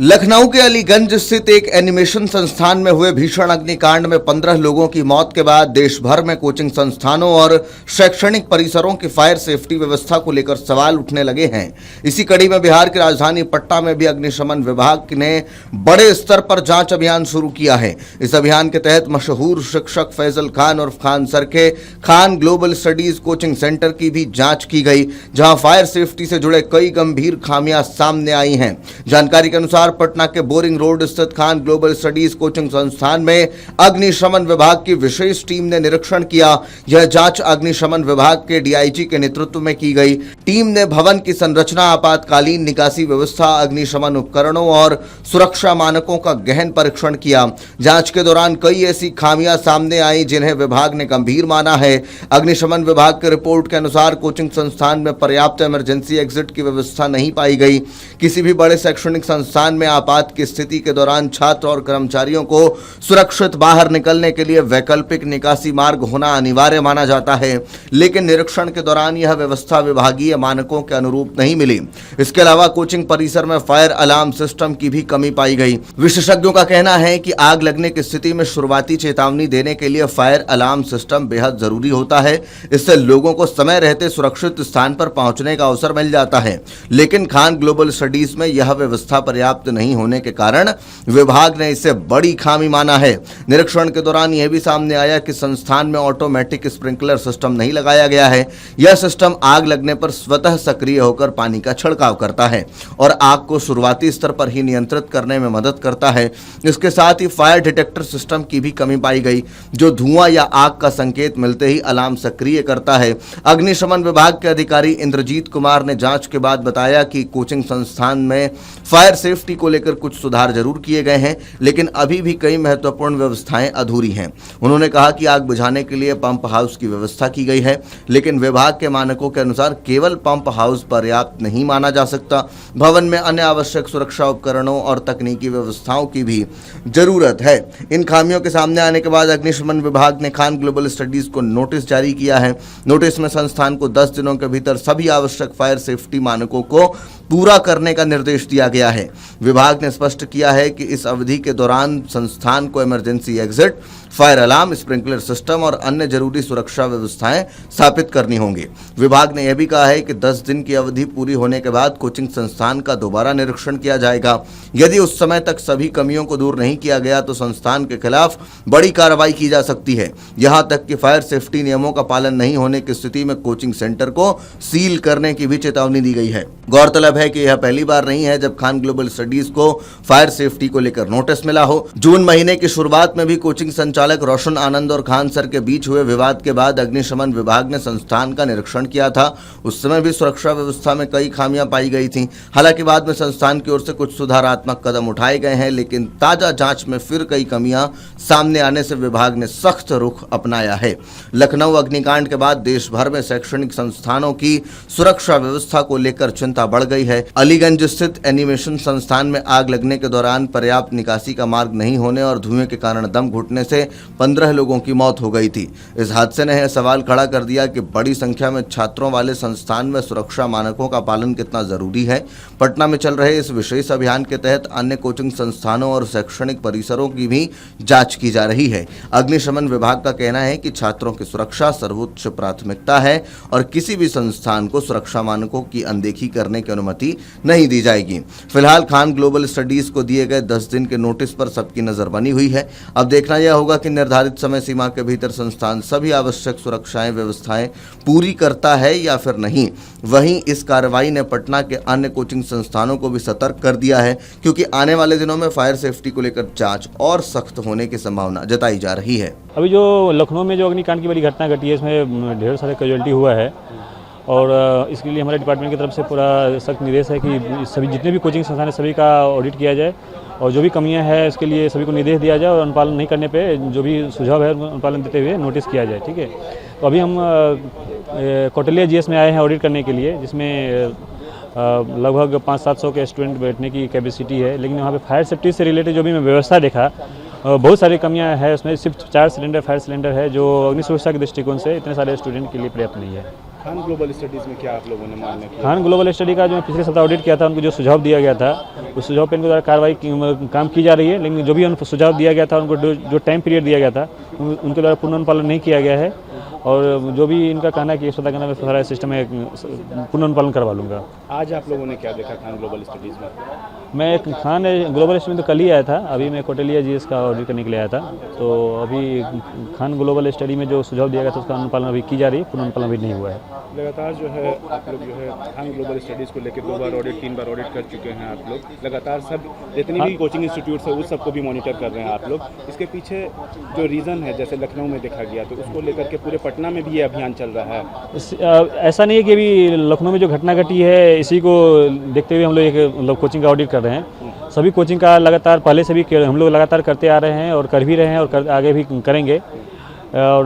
लखनऊ के अलीगंज स्थित एक एनिमेशन संस्थान में हुए भीषण अग्निकांड में 15 लोगों की मौत के बाद देश भर में कोचिंग संस्थानों और शैक्षणिक परिसरों की फायर सेफ्टी व्यवस्था को लेकर सवाल उठने लगे हैं। इसी कड़ी में बिहार की राजधानी पटना में भी अग्निशमन विभाग ने बड़े स्तर पर जांच अभियान शुरू किया है। इस अभियान के तहत मशहूर शिक्षक फैजल खान और खान सर के Khan global studies coaching centre की भी जाँच की गई, जहाँ फायर सेफ्टी से जुड़े कई गंभीर खामियां सामने आई हैं। जानकारी के अनुसार पटना के बोरिंग रोड स्थित खान ग्लोबल स्टडीज कोचिंग संस्थान में अग्निशमन विभाग की विशेष टीम ने निरीक्षण किया। यह जांच अग्निशमन विभाग के डीआईजी के नेतृत्व में की गई। टीम ने भवन की संरचना, आपातकालीन निकासी व्यवस्था, अग्निशमन उपकरणों और सुरक्षा मानकों का गहन परीक्षण किया। जांच के दौरान कई ऐसी खामियां सामने आई जिन्हें विभाग ने गंभीर माना है। अग्निशमन विभाग की रिपोर्ट के अनुसार कोचिंग संस्थान में पर्याप्त इमरजेंसी एग्जिट की व्यवस्था नहीं पाई गई। किसी भी बड़े शैक्षणिक संस्थान में आपात की स्थिति के दौरान छात्र और कर्मचारियों को सुरक्षित बाहर निकलने के लिए वैकल्पिक निकासी मार्ग होना अनिवार्य माना जाता है, लेकिन निरीक्षण के दौरान यह व्यवस्था विभागीय मानकों के अनुरूप नहीं मिली। इसके अलावा कोचिंग परिसर में फायर अलार्म सिस्टम की भी कमी पाई गई। विशेषज्ञों का कहना है कि आग लगने की स्थिति में शुरुआती चेतावनी देने के लिए फायर अलार्म सिस्टम बेहद जरूरी होता है। इससे लोगों को समय रहते सुरक्षित स्थान पर पहुंचने का अवसर मिल जाता है, लेकिन खान ग्लोबल स्टडीज में यह व्यवस्था पर्याप्त नहीं होने के कारण विभाग ने इसे बड़ी खामी माना है। निरीक्षण के दौरान यह भी सामने आया कि संस्थान में ऑटोमेटिक स्प्रिंकलर सिस्टम नहीं लगाया गया है। यह सिस्टम आग लगने पर स्वतः सक्रिय होकर पानी का छिड़काव करता है और आग को शुरुआती स्तर पर ही नियंत्रित करने में मदद करता है। इसके साथ ही फायर डिटेक्टर सिस्टम की भी कमी पाई गई, जो धुआं या आग का संकेत मिलते ही अलार्म सक्रिय करता है। अग्निशमन विभाग के अधिकारी इंद्रजीत कुमार ने जांच के बाद बताया कि कोचिंग संस्थान में फायर सेफ्टी को लेकर कुछ सुधार जरूर किए गए हैं, लेकिन अभी भी कई महत्वपूर्ण व्यवस्थाएं अधूरी हैं। उन्होंने कहा कि आग बुझाने के लिए पंप हाउस की व्यवस्था की गई है, लेकिन विभाग के मानकों के अनुसार केवल पंप हाउस पर्याप्त नहीं माना जा सकता। भवन में अन्य आवश्यक सुरक्षा उपकरणों और तकनीकी व्यवस्थाओं की भी जरूरत है। इन खामियों के सामने आने के बाद अग्निशमन विभाग ने खान ग्लोबल स्टडीज को नोटिस जारी किया है। नोटिस में संस्थान को 10 दिनों के भीतर सभी आवश्यक फायर सेफ्टी मानकों को पूरा करने का निर्देश दिया गया है। विभाग ने स्पष्ट किया है कि इस अवधि के दौरान संस्थान को emergency exit, fire alarm, sprinkler system और अन्य जरूरी सुरक्षा व्यवस्थाएं स्थापित करनी होंगी। विभाग ने यह भी कहा है कि 10 दिन की अवधि पूरी होने के बाद कोचिंग संस्थान का दोबारा निरीक्षण किया जाएगा। यदि उस समय तक सभी कमियों को दूर नहीं किया गया तो संस्थान के खिलाफ बड़ी कार्रवाई की जा सकती है। यहां तक कि फायर सेफ्टी नियमों का पालन नहीं होने की स्थिति में कोचिंग सेंटर को सील करने की भी चेतावनी दी गई है। गौरतलब है कि यह पहली बार नहीं है जब खान ग्लोबल स्टडीज को फायर सेफ्टी को लेकर नोटिस मिला हो। जून महीने की शुरुआत में भी कोचिंग संचालक रोशन आनंद और खान सर के बीच हुए विवाद के बाद अग्निशमन विभाग ने संस्थान का निरीक्षण किया था। उस समय भी सुरक्षा व्यवस्था में कई खामियां पाई गई थीं। हालांकि बाद में संस्थान की ओर से कुछ सुधारात्मक कदम उठाए गए हैं, लेकिन ताजा जांच में फिर कई कमियां सामने आने से विभाग ने सख्त रुख अपनाया है। लखनऊ अग्निकांड के बाद देश भर में शैक्षणिक संस्थानों की सुरक्षा व्यवस्था को लेकर चिंता बढ़ गई है। अलीगंज स्थित एनिमेशन संस्थान में आग लगने के दौरान पर्याप्त निकासी का मार्ग नहीं होने और धुएं के कारण दम घुटने से 15 लोगों की मौत हो गई थी। इस हादसे ने यह सवाल खड़ा कर दिया कि बड़ी संख्या में छात्रों वाले संस्थान में सुरक्षा मानकों का पालन कितना जरूरी है। पटना में चल रहे इस विशेष अभियान के तहत अन्य कोचिंग संस्थानों और शैक्षणिक परिसरों की भी जांच की जा रही है। अग्निशमन विभाग का कहना है कि छात्रों की सुरक्षा सर्वोच्च प्राथमिकता है और किसी भी संस्थान को सुरक्षा मानकों की अनदेखी करने की अनुमति नहीं दी जाएगी। फिलहाल खान ग्लोबल स्टडीज को दिए गए 10 दिन के नोटिस पर सबकी नजर बनी हुई है। अब देखना यह होगा कि निर्धारित समय सीमा के भीतर संस्थान सभी आवश्यक सुरक्षाएं व्यवस्थाएं पूरी करता है या फिर नहीं। वहीं इस कार्रवाई ने पटना के अन्य कोचिंग संस्थानों को भी सतर्क कर दिया है, क्योंकि आने वाले दिनों में फायर सेफ्टी को लेकर जांच और सख्त होने की संभावना जताई जा रही है। अभी जो लखनऊ में जो अग्निकांड की बड़ी घटना घटी है, इसमें ढेर सारे कैजुअल्टी हुआ है और इसके लिए हमारे डिपार्टमेंट की तरफ से पूरा सख्त निर्देश है कि सभी जितने भी कोचिंग संस्थान है सभी का ऑडिट किया जाए और जो भी कमियां हैं इसके लिए सभी को निर्देश दिया जाए और अनुपालन नहीं करने पे जो भी सुझाव है अनुपालन देते हुए नोटिस किया जाए। ठीक है, तो अभी हम कौटिल्य जीएस में आए हैं ऑडिट करने के लिए, जिसमें लगभग 500-700 के स्टूडेंट बैठने की कैपेसिटी है, लेकिन वहाँ पे फायर सेफ्टी से रिलेटेड जो भी मैं व्यवस्था देखा बहुत सारी कमियां है उसमें, सिर्फ 4 सिलेंडर फायर सिलेंडर है जो अग्नि सुरक्षा के दृष्टिकोण से इतने सारे स्टूडेंट के लिए पर्याप्त नहीं है। खान ग्लोबल स्टडीज़ में क्या आप लोगों ने मान्य किया? खान ग्लोबल स्टडी का जो मैं पिछले सप्ताह ऑडिट किया था, उनको जो सुझाव दिया गया था उस सुझाव पर इनके द्वारा कार्रवाई काम की जा रही है, लेकिन जो भी उनको सुझाव दिया गया था, उनको जो टाइम पीरियड दिया गया था उनके द्वारा पूर्ण अनुपालन नहीं किया गया है। और जो भी इनका कहना है कि स्वतः कहना मैं सारा सिस्टम में पूर्ण अनुपालन करवा लूँगा। आज आप लोगों ने क्या देखा खान ग्लोबल स्टडीज़ में? मैं खान ग्लोबल स्टडी में तो कल ही आया था, अभी मैं कोटेलिया जीएस का ऑडिट करने के लिए आया था। तो अभी खान ग्लोबल स्टडी में जो सुझाव दिया गया था उसका अनुपालन अभी की जा रही है, पूर्ण अनुपालन अभी नहीं हुआ है। लगातार जो है आप लोग जो है खान ग्लोबल स्टडीज़ को लेकर 2 बार ऑडिट 3 बार ऑडिट कर चुके हैं आप लोग। लगातार सब जितनी भी कोचिंग इंस्टीट्यूट्स है उस सबको भी मॉनिटर कर रहे हैं आप लोग। इसके पीछे जो रीज़न है, जैसे लखनऊ में देखा गया तो उसको लेकर के पूरे पटना में भी ये अभियान चल रहा है। ऐसा नहीं है कि अभी लखनऊ में जो घटना घटी है इसी को देखते हुए हम लोग एक मतलब कोचिंग का ऑडिट कर रहे हैं। सभी कोचिंग का लगातार पहले से भी हम लोग लगातार करते आ रहे हैं और कर भी रहे हैं और आगे भी करेंगे। और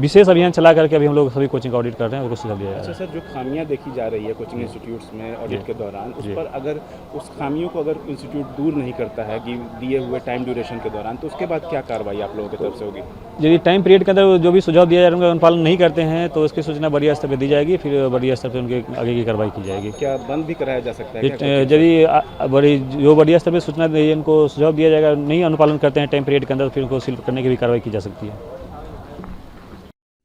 विशेष अभियान चला करके अभी हम लोग सभी कोचिंग का ऑडिट कर रहे हैं और उसको सुझाव दिया जा रहा है। अच्छा सर, जो खामियां देखी जा रही है कोचिंग इंस्टीट्यूट्स में ऑडिट के दौरान, उस पर अगर उस खामियों को अगर इंस्टीट्यूट दूर नहीं करता है कि दिए हुए टाइम ड्यूरेशन के दौरान, तो उसके बाद क्या कार्रवाई आप लोगों की तरफ से होगी? यदि टाइम पीरियड के अंदर जो भी सुझाव दिया जा रहा है उनका अनुपालन नहीं करते हैं तो उसकी सूचना बड़ी स्तर पर दी जाएगी, फिर बड़ी स्तर पर उनके आगे की कार्रवाई की जाएगी। क्या बंद भी कराया जा सकता है क्या? यदि बड़ी स्तर पर सूचना दी, उनको सुझाव दिया जाएगा, नहीं अनुपालन करते हैं टाइम पीरियड के अंदर, फिर उनको सील करने की भी कार्रवाई की जा सकती है।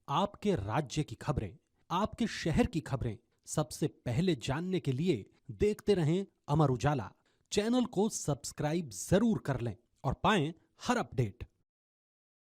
आपके राज्य की खबरें, आपके शहर की खबरें सबसे पहले जानने के लिए देखते रहें अमर उजाला। चैनल को सब्सक्राइब जरूर कर लें और पाएं हर अपडेट।